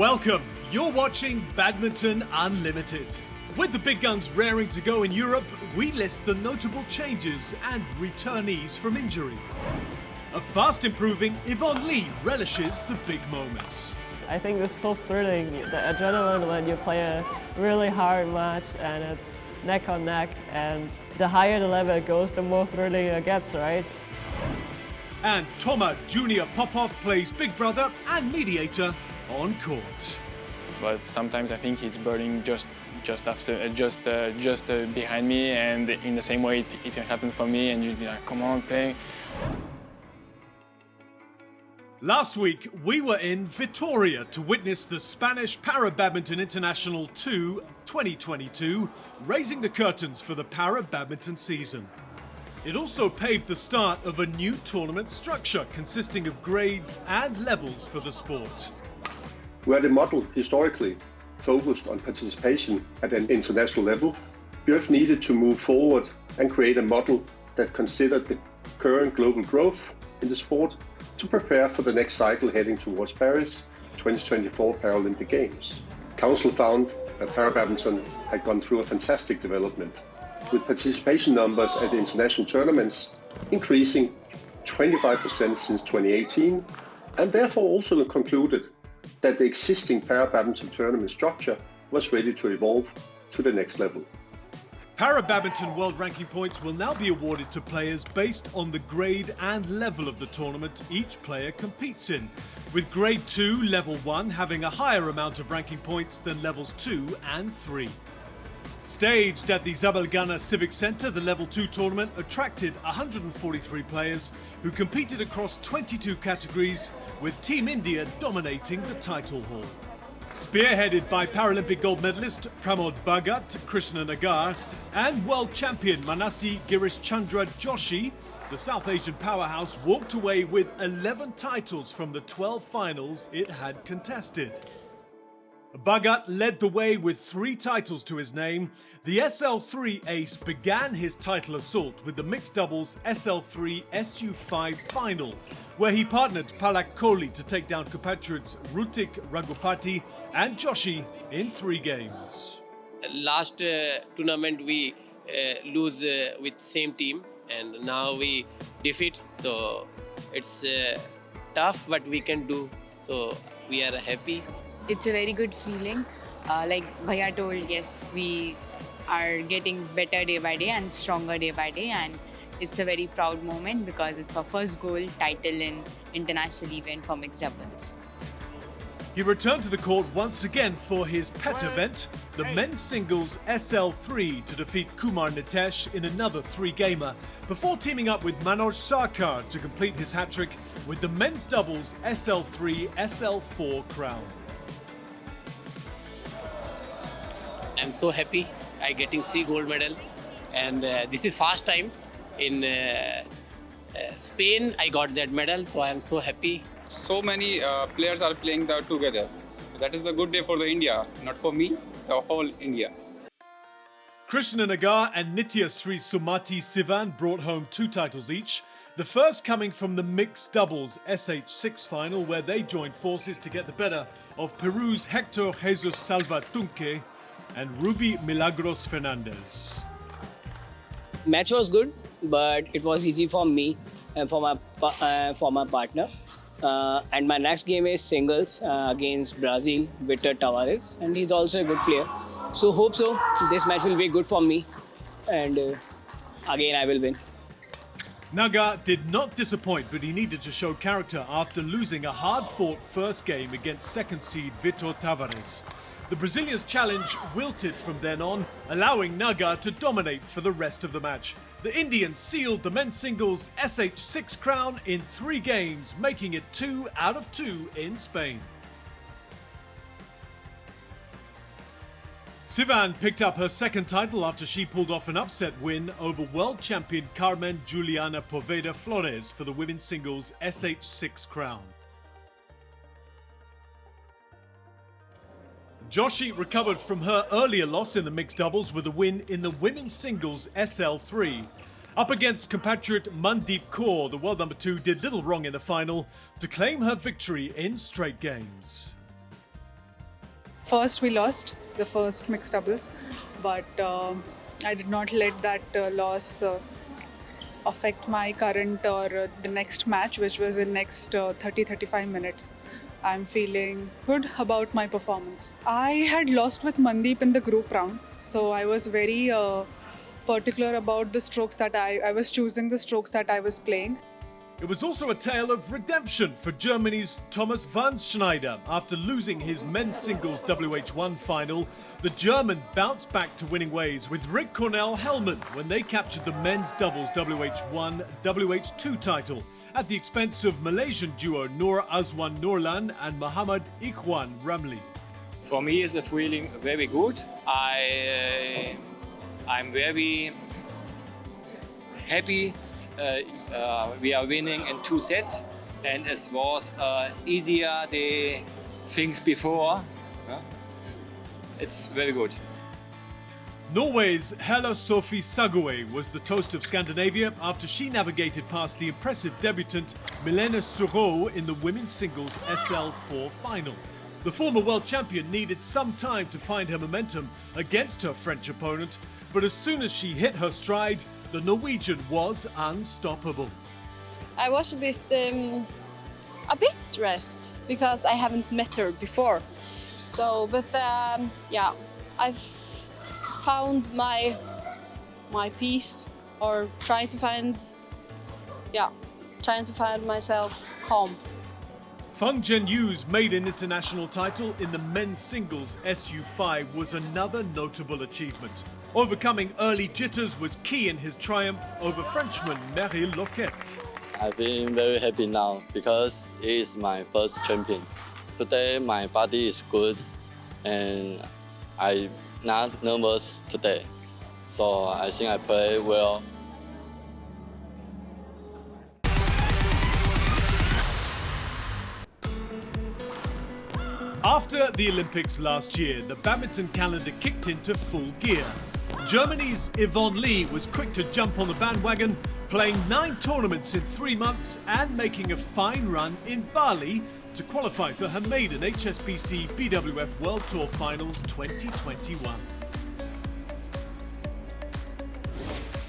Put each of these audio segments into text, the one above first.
Welcome, you're watching Badminton Unlimited. With the big guns raring to go in Europe, we list the notable changes and returnees from injury. A fast improving Yvonne Li relishes the big moments. I think it's so thrilling, the adrenaline when you play a really hard match and it's neck on neck, and the higher the level it goes, the more thrilling it gets, right? And Toma Junior Popov plays big brother and mediator on court. But sometimes I think he's burning just behind me, and in the same way it can happen for me, and you'd be like, come on, play. Last week, we were in Vitoria to witness the Spanish Para Badminton International 2 2022, raising the curtains for the Para Badminton season. It also paved the start of a new tournament structure consisting of grades and levels for the sport. Where the model historically focused on participation at an international level, BWF needed to move forward and create a model that considered the current global growth in the sport to prepare for the next cycle heading towards Paris 2024 Paralympic Games. Council found that Para Badminton had gone through a fantastic development, with participation numbers at the international tournaments increasing 25% since 2018, and therefore also concluded that the existing Para Badminton tournament structure was ready to evolve to the next level. Para Badminton World Ranking points will now be awarded to players based on the grade and level of the tournament each player competes in, with Grade 2, Level 1 having a higher amount of ranking points than Levels 2 and 3. Staged at the Zabelgana Civic Centre, the Level 2 tournament attracted 143 players who competed across 22 categories, with Team India dominating the title hall. Spearheaded by Paralympic gold medalist Pramod Bhagat, Krishna Nagar, and world champion Manasi Girishchandra Joshi, the South Asian powerhouse walked away with 11 titles from the 12 finals it had contested. Bhagat led the way with 3 titles to his name. The SL3 ace began his title assault with the mixed doubles SL3 SU5 final, where he partnered Palak Kohli to take down compatriots Rutik Raghupati and Joshi in 3 games. Last tournament we lose with same team, and now we defeat, so it's tough, but we can do, so we are happy. It's a very good feeling. Like Bhaiya told, yes, we are getting better day by day and stronger day by day, and it's a very proud moment because it's our first gold title in international event for mixed doubles. He returned to the court once again for his pet event, the men's singles SL3, to defeat Kumar Nitesh in another 3-gamer, before teaming up with Manoj Sarkar to complete his hat-trick with the men's doubles SL3 SL4 crown. I'm so happy I getting 3 gold medal, and this is first time in Spain I got that medal, so I am so happy. So many players are playing there together. That is the good day for the India, not for me, the whole India. Krishna Nagar and Nitya Sri Sumati Sivan brought home 2 titles each, the first coming from the mixed doubles SH6 final, where they joined forces to get the better of Peru's Hector Jesus Salvatunque and Ruby Milagros Fernandez. Match was good, but it was easy for me and for my partner. And my next game is singles against Brazil, Vitor Tavares, and he's also a good player. So hope so. This match will be good for me, and again I will win. Naga did not disappoint, but he needed to show character after losing a hard-fought first game against second seed Vitor Tavares. The Brazilian's challenge wilted from then on, allowing Naga to dominate for the rest of the match. The Indian sealed the men's singles SH6 crown in 3 games, making it 2 out of 2 in Spain. Sivan picked up her second title after she pulled off an upset win over world champion Carmen Juliana Poveda Flores for the women's singles SH6 crown. Joshi recovered from her earlier loss in the mixed doubles with a win in the women's singles SL3. Up against compatriot Mandeep Kaur, the world number 2 did little wrong in the final to claim her victory in straight games. First, we lost the first mixed doubles, but I did not let that loss affect my current or the next match, which was in next 30-35 minutes. I'm feeling good about my performance. I had lost with Mandeep in the group round, so I was very particular about the strokes that I was choosing the strokes that I was playing. It was also a tale of redemption for Germany's Thomas Schneider. After losing his men's singles WH1 final, the German bounced back to winning ways with Rick Cornell-Hellman when they captured the men's doubles WH1, WH2 title at the expense of Malaysian duo Nur Azwan Nurlan and Muhammad Ikhwan Ramli. For me, it's a feeling very good. I'm very happy. We are winning in 2 sets, and it was easier the things before. It's very good. Norway's Helle Sophie Sagøe was the toast of Scandinavia after she navigated past the impressive debutant Milena Surow in the women's singles SL4 final. The former world champion needed some time to find her momentum against her French opponent, but as soon as she hit her stride, the Norwegian was unstoppable. I was a bit stressed because I haven't met her before. So, but yeah, I've found my peace, or trying to find myself calm. Feng Zhenyu's maiden international title in the men's singles SU5 was another notable achievement. Overcoming early jitters was key in his triumph over Frenchman Meryl Loquet. I feel very happy now because it is my first champion. Today my body is good and I'm not nervous today. So I think I play well. After the Olympics last year, the badminton calendar kicked into full gear. Germany's Yvonne Li was quick to jump on the bandwagon, playing 9 tournaments in 3 months and making a fine run in Bali to qualify for her maiden HSBC BWF World Tour Finals 2021.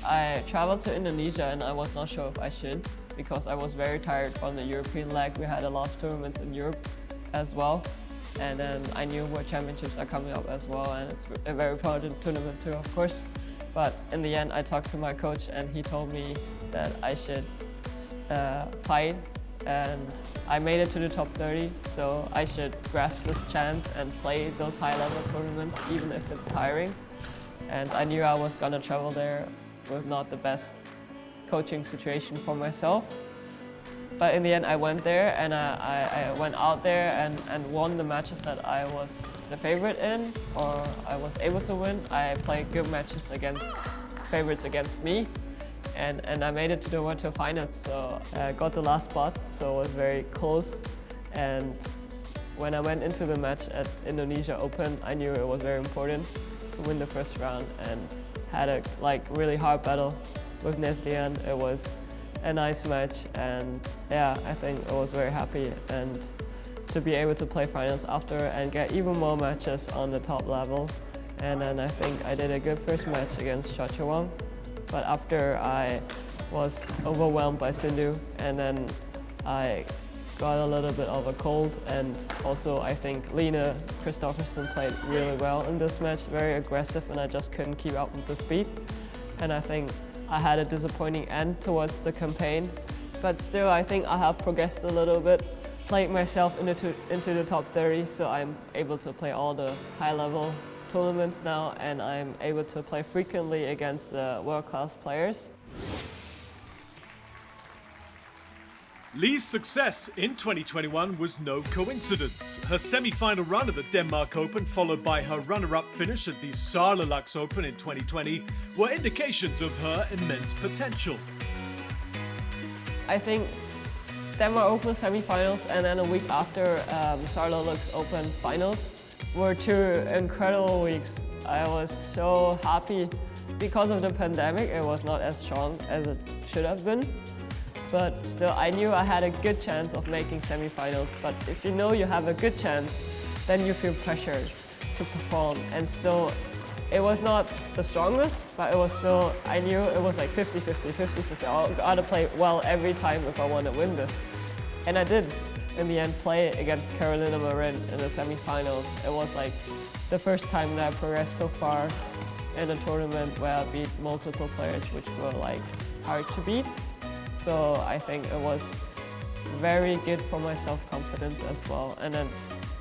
I traveled to Indonesia and I was not sure if I should, because I was very tired from the European leg. We had a lot of tournaments in Europe as well. And then I knew World Championships are coming up as well, and it's a very important tournament too, of course. But in the end, I talked to my coach and he told me that I should fight, and I made it to the top 30, so I should grasp this chance and play those high-level tournaments, even if it's tiring. And I knew I was gonna travel there with not the best coaching situation for myself. But in the end, I went there and I went out there and won the matches that I was the favorite in, or I was able to win. I played good matches against favorites against me, and I made it to the World Tour Finals. So I got the last spot, so it was very close. And when I went into the match at Indonesia Open, I knew it was very important to win the first round, and had a really hard battle with Neslihan. It was a nice match, and yeah, I think I was very happy, and to be able to play finals after and get even more matches on the top level. And then I think I did a good first match against Chachaewang, but after I was overwhelmed by Sindhu, and then I got a little bit of a cold, and also I think Lena Christoffersen played really well in this match, very aggressive, and I just couldn't keep up with the speed. And I think I had a disappointing end towards the campaign, but still I think I have progressed a little bit, played myself into the top 30, so I'm able to play all the high-level tournaments now, and I'm able to play frequently against world-class players. Li's success in 2021 was no coincidence. Her semi-final run at the Denmark Open, followed by her runner-up finish at the Saarlalax Open in 2020, were indications of her immense potential. I think Denmark Open semi-finals and then a week after Saarlalax Open finals were 2 incredible weeks. I was so happy. Because of the pandemic, it was not as strong as it should have been. But still, I knew I had a good chance of making semi-finals. But if you know you have a good chance, then you feel pressured. to perform, and still it was not the strongest, but it was still, I knew it was like 50-50, 50-50. I gotta play well every time if I want to win this. And I did, in the end, play against Carolina Marin in the semifinals. It was like the first time that I progressed so far in a tournament where I beat multiple players which were like hard to beat. So I think it was very good for my self-confidence as well. And then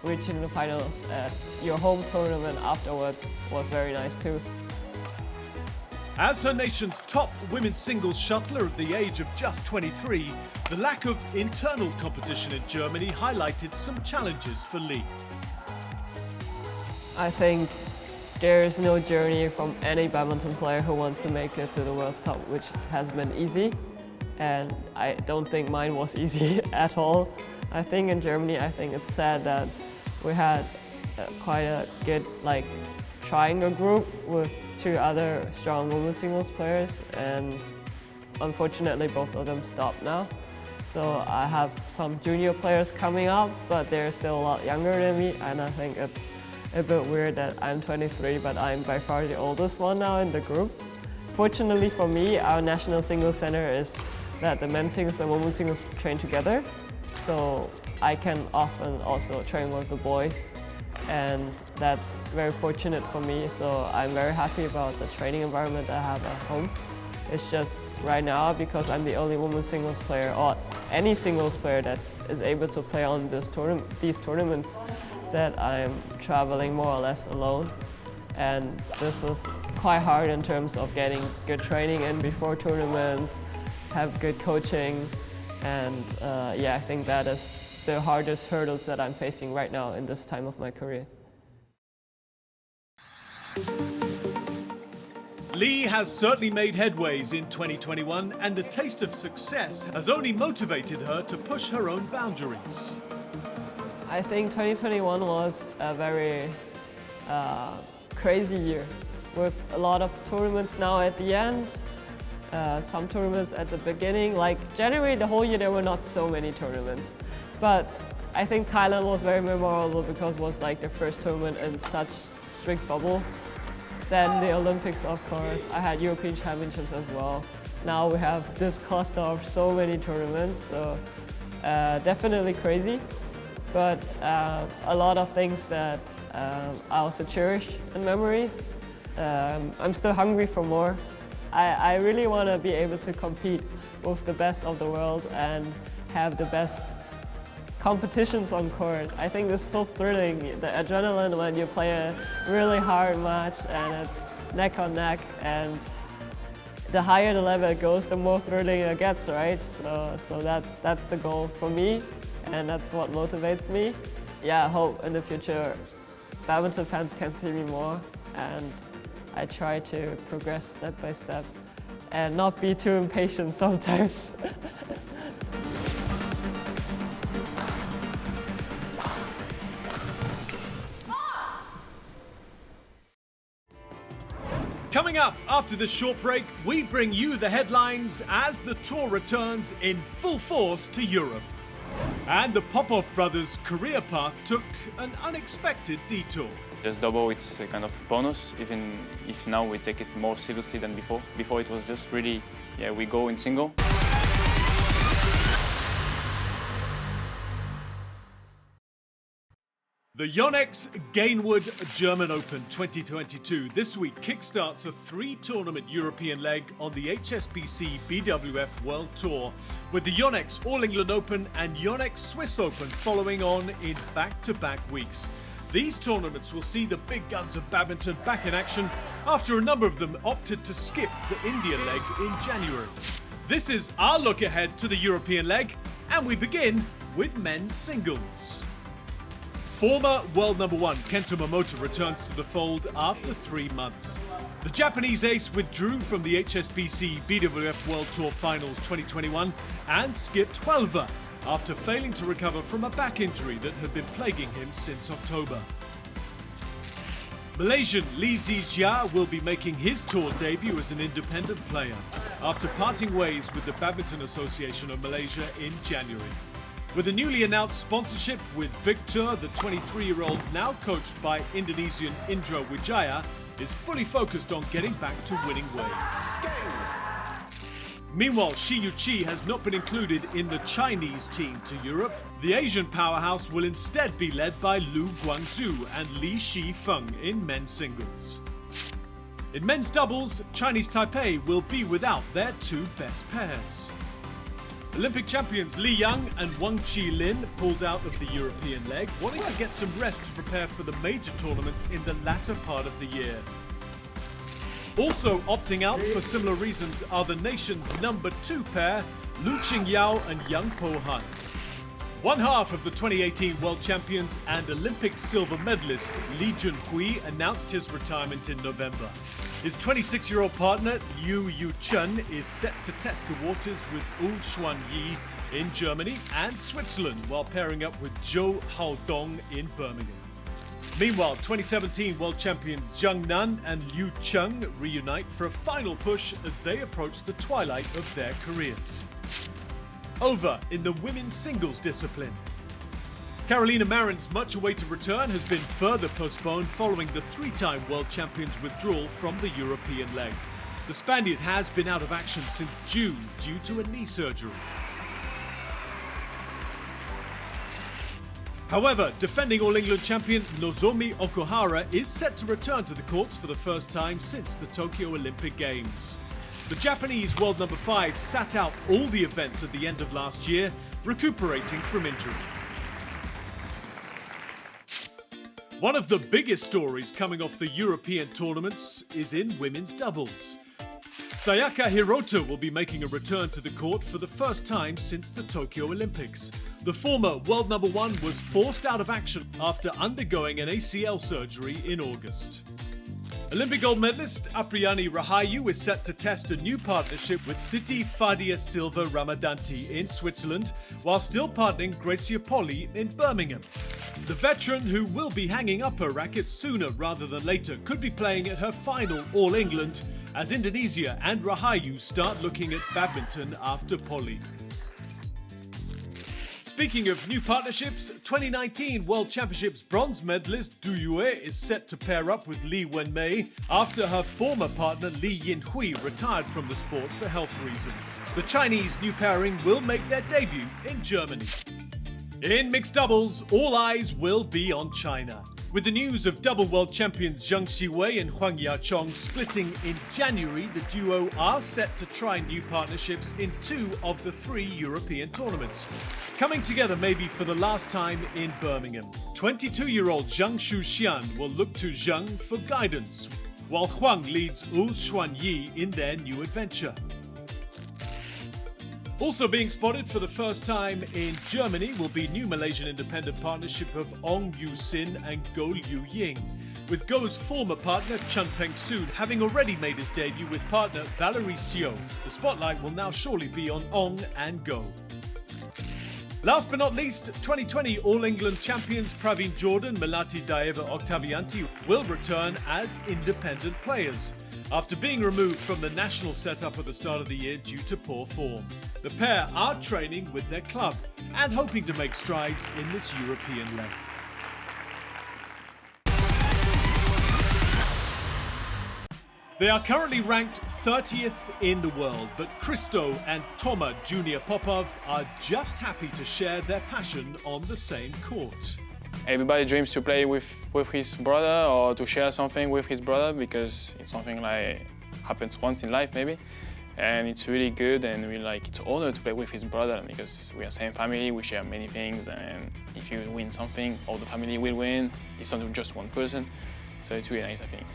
reaching the finals at your home tournament afterwards was very nice too. As her nation's top women's singles shuttler at the age of just 23, the lack of internal competition in Germany highlighted some challenges for Li. I think there is no journey from any badminton player who wants to make it to the world's top, which has been easy. And I don't think mine was easy at all. I think in Germany, I think it's sad that we had quite a good triangle group with 2 other strong women's singles players, and unfortunately both of them stopped now. So I have some junior players coming up, but they're still a lot younger than me, and I think it's a bit weird that I'm 23, but I'm by far the oldest one now in the group. Fortunately for me, our national singles center is that the men's singles and women's singles train together, so I can often also train with the boys, and that's very fortunate for me. So I'm very happy about the training environment I have at home. It's just right now, because I'm the only women's singles player or any singles player that is able to play on these tournaments, that I'm traveling more or less alone. And this is quite hard in terms of getting good training in before tournaments, have good coaching, and yeah, I think that is the hardest hurdles that I'm facing right now in this time of my career. Li has certainly made headways in 2021, and the taste of success has only motivated her to push her own boundaries. I think 2021 was a very crazy year, with a lot of tournaments now at the end, some tournaments at the beginning. Like January, the whole year there were not so many tournaments. But I think Thailand was very memorable because it was like the first tournament in such strict bubble. Then the Olympics, of course. I had European Championships as well. Now we have this cluster of so many tournaments, so definitely crazy. But a lot of things that I also cherish in memories. I'm still hungry for more. I really want to be able to compete with the best of the world and have the best competitions on court. I think this is so thrilling, the adrenaline when you play a really hard match and it's neck on neck, and the higher the level it goes, the more thrilling it gets, right? So that's the goal for me, and that's what motivates me. Yeah, I hope in the future badminton fans can see me more, and I try to progress step by step and not be too impatient sometimes. Coming up after this short break, we bring you the headlines as the tour returns in full force to Europe. And the Popov brothers' career path took an unexpected detour. Just double, it's a kind of bonus, even if now we take it more seriously than before. Before it was just really, yeah, we go in single. The YONEX GAINWARD German Open 2022 this week kickstarts a 3-tournament European leg on the HSBC BWF World Tour, with the YONEX All England Open and YONEX Swiss Open following on in back-to-back weeks. These tournaments will see the big guns of badminton back in action after a number of them opted to skip the India leg in January. This is our look ahead to the European leg, and we begin with men's singles. Former world number 1 Kento Momota returns to the fold after 3 months. The Japanese ace withdrew from the HSBC BWF World Tour Finals 2021 and skipped Huelva after failing to recover from a back injury that had been plaguing him since October. Malaysian Li Zijia will be making his tour debut as an independent player after parting ways with the Badminton Association of Malaysia in January. With a newly announced sponsorship with Victor, the 23-year-old, now coached by Indonesian Indra Wijaya, is fully focused on getting back to winning ways. Meanwhile, Shi Yuqi has not been included in the Chinese team to Europe. The Asian powerhouse will instead be led by Lu Guangzhou and Li Shifeng in men's singles. In men's doubles, Chinese Taipei will be without their two best pairs. Olympic champions Li Yang and Wang Qilin pulled out of the European leg, wanting to get some rest to prepare for the major tournaments in the latter part of the year. Also opting out for similar reasons are the nation's number 2 pair, Lu Qingyao and Yang Po-han. One half of the 2018 World Champions and Olympic silver medalist Li Junhui announced his retirement in November. His 26-year-old partner Liu Yuchen is set to test the waters with Wu Xuanyi in Germany and Switzerland while pairing up with Zhou Haodong in Birmingham. Meanwhile, 2017 World Champions Zhang Nan and Liu Cheng reunite for a final push as they approach the twilight of their careers. Over in the women's singles discipline. Carolina Marin's much-awaited return has been further postponed following the 3-time World Champion's withdrawal from the European leg. The Spaniard has been out of action since June due to a knee surgery. However, defending All-England champion Nozomi Okuhara is set to return to the courts for the first time since the Tokyo Olympic Games. The Japanese world number 5 sat out all the events at the end of last year, recuperating from injury. One of the biggest stories coming off the European tournaments is in women's doubles. Sayaka Hirota will be making a return to the court for the first time since the Tokyo Olympics. The former world number 1 was forced out of action after undergoing an ACL surgery in August. Olympic gold medalist Apriyani Rahayu is set to test a new partnership with Siti Fadia Silva Ramadanti in Switzerland, while still partnering Gracia Polli in Birmingham. The veteran, who will be hanging up her racket sooner rather than later, could be playing at her final All England as Indonesia and Rahayu start looking at badminton after Polli. Speaking of new partnerships, 2019 World Championships bronze medalist Du Yue is set to pair up with Li Wenmei after her former partner Li Yinhui retired from the sport for health reasons. The Chinese new pairing will make their debut in Germany. In mixed doubles, all eyes will be on China. With the news of double world champions Zheng Xiwei and Huang Yachong splitting in January, the duo are set to try new partnerships in 2 of the 3 European tournaments, coming together maybe for the last time in Birmingham. 22-year-old Zhang Shuxian will look to Zheng for guidance, while Huang leads Wu Xuanyi in their new adventure. Also being spotted for the first time in Germany will be new Malaysian independent partnership of Ong Yu Sin and Go Liu Ying, with Go's former partner Chan Peng Soon having already made his debut with partner Valerie Xiu. The spotlight will now surely be on Ong and Go. Last but not least, 2020 All-England champions Praveen Jordan, Melati Daeva Octavianti will return as independent players, after being removed from the national setup at the start of the year due to poor form. The pair are training with their club and hoping to make strides in this European leg. They are currently ranked 30th in the world, but Christo and Toma Junior Popov are just happy to share their passion on the same court. Everybody dreams to play with his brother or to share something with his brother, because it's something like happens once in life maybe, and it's really good, and it's an honor to play with his brother because we are same family, we share many things, and if you win something, all the family will win. It's not just one person, so it's really nice, I think.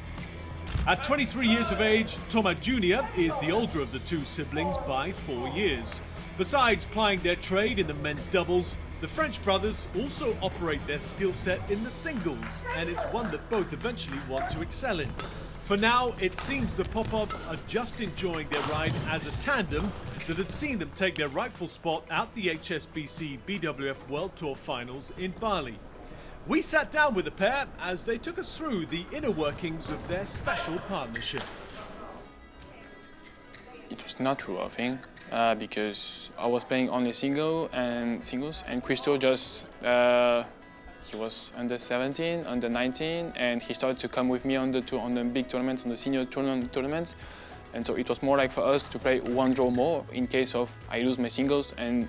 At 23 years of age, Toma Jr. is the older of the 2 siblings by 4 years. Besides plying their trade in the men's doubles, the French brothers also operate their skill set in the singles, and it's one that both eventually want to excel in. For now, it seems the Popovs are just enjoying their ride as a tandem that had seen them take their rightful spot at the HSBC BWF World Tour finals in Bali. We sat down with the pair as they took us through the inner workings of their special partnership. it was not true, I think, because I was playing only singles, and Christo just he was under 17, under 19, and he started to come with me on the big tournaments, on the senior tournaments. And so it was more like for us to play one draw more in case of I lose my singles and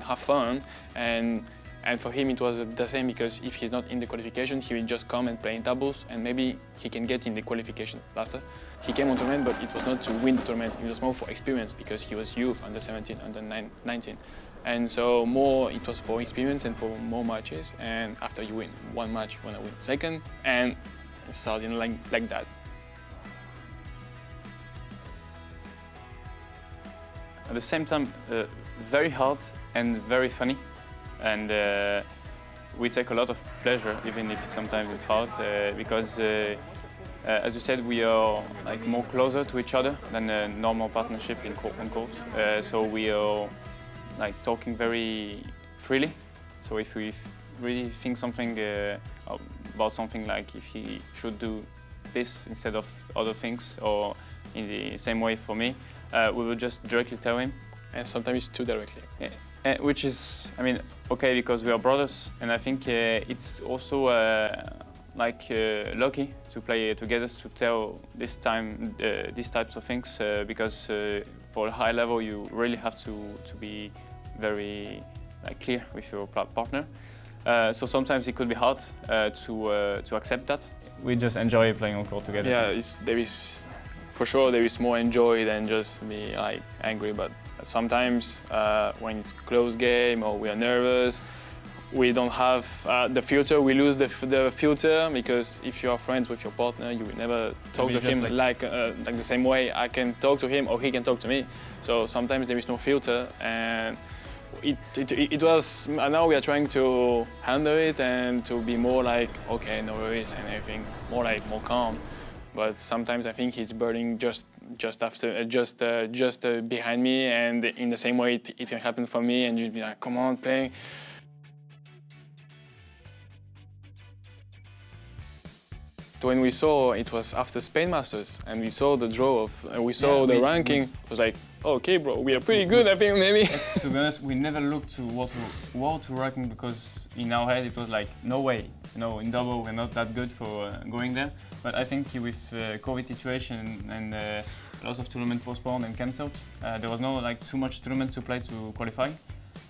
have fun. And for him it was the same, because if he's not in the qualification, he will just come and play in doubles, and maybe he can get in the qualification after. He came on tournament, but it was not to win the tournament, it was more for experience, because he was youth, under 17, under 19. And so more it was for experience and for more matches, and after you win one match, when I win second, and it started like that. At the same time, very hard and very funny, and we take a lot of pleasure, even if sometimes it's hard, because as you said, we are like more closer to each other than a normal partnership on court. So we are like talking very freely. So if we really think something about something, like if he should do this instead of other things, or in the same way for me, we will just directly tell him. And sometimes too directly. Yeah. Which is, I mean, okay, because we are brothers, and I think it's also lucky to play together, to tell these types of things, because for a high level you really have to be very clear with your partner. So sometimes it could be hard to accept that. We just enjoy playing on court together. Yeah, for sure there is more enjoy than just be like angry, but sometimes when it's close game or we are nervous, we don't have the filter, we lose the filter, because if you are friends with your partner, you will never talk to him like the same way I can talk to him or he can talk to me. So sometimes there is no filter, and it was, now we are trying to handle it and to be more like, okay, no worries and everything, more calm. But sometimes I think he's burning just behind me, and in the same way it can happen for me, and you'd be like, come on, play. When we saw, it was after Spain Masters, and we saw the draw the ranking, it was like, okay, bro, we are pretty good, I think, maybe. To be honest, we never looked to World Tour ranking, because in our head it was like, no way, in double we're not that good for going there. But I think with COVID situation and lots of tournaments postponed and cancelled, there was no too much tournament to play to qualify,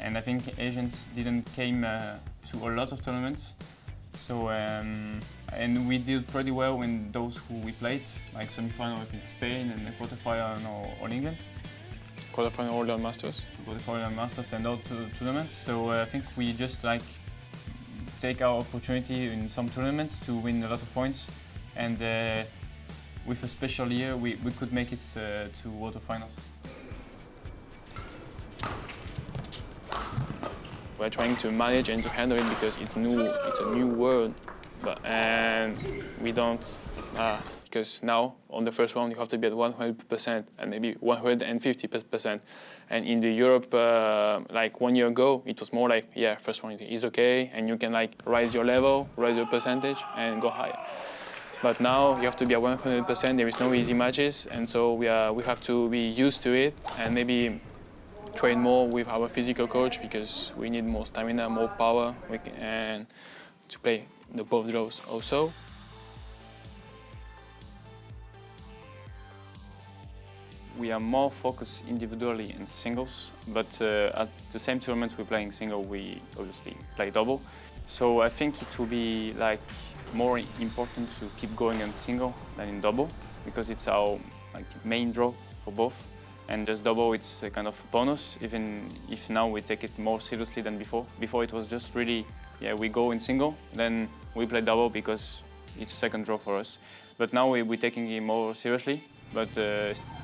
and I think Asians didn't came to a lot of tournaments. So and we did pretty well in those who we played, like semi-final in Spain and the quarterfinal or England. Quarterfinal All Masters. Quarterfinal Masters and all tournaments. So I think we just take our opportunity in some tournaments to win a lot of points, and with a special year we could make it to quarterfinals. We're trying to manage and to handle it, because it's a new world, and we don't, because now on the first round you have to be at 100% and maybe 150%, and in the Europe, like 1 year ago, it was more like, yeah, first round is okay, and you can rise your level, rise your percentage, and go higher. But now you have to be at 100%. There is no easy matches, and so we have to be used to it, and maybe train more with our physical coach, because we need more stamina, more power, and to play the both draws also. We are more focused individually in singles, but at the same tournaments we play in single, we obviously play double. So I think it will be more important to keep going in single than in double, because it's our main draw for both. And just double, it's a kind of bonus, even if now we take it more seriously than before. Before it was just really, yeah, we go in single, then we play double because it's second draw for us. But now we're taking it more seriously, but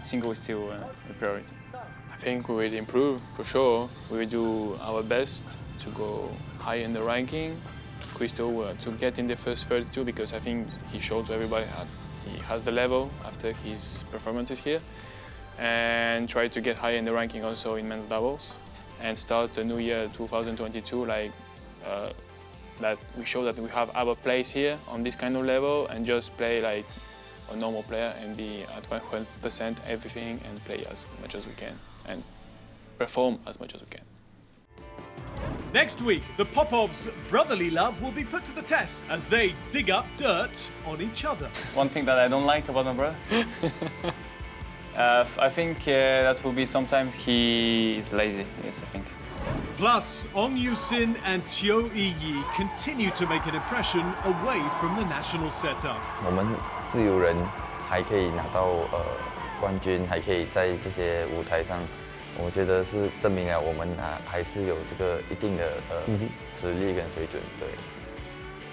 single is still a priority. I think we will improve, for sure. We will do our best to go high in the ranking. Christo to get in the first 32, because I think he showed to everybody that he has the level after his performances here. And try to get high in the ranking also in men's doubles, and start a new year 2022 that we show that we have our place here on this kind of level, and just play a normal player and be at 100% everything and play as much as we can and perform as much as we can. Next week, the Popovs' brotherly love will be put to the test as they dig up dirt on each other. One thing that I don't like about my brother, I think that will be sometimes he is lazy. Yes, I think. Plus, Ong Yu-sin and Teo Yi continue to make an impression away from the national setup. 我们自由人还可以拿到冠军，还可以在这些舞台上，我觉得是证明了我们还是有这个一定的实力跟水准。对。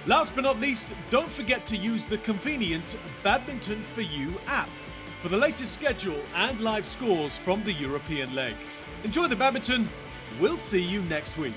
Last but not least, don't forget to use the convenient Badminton for You app for the latest schedule and live scores from the European leg. Enjoy the badminton. We'll see you next week.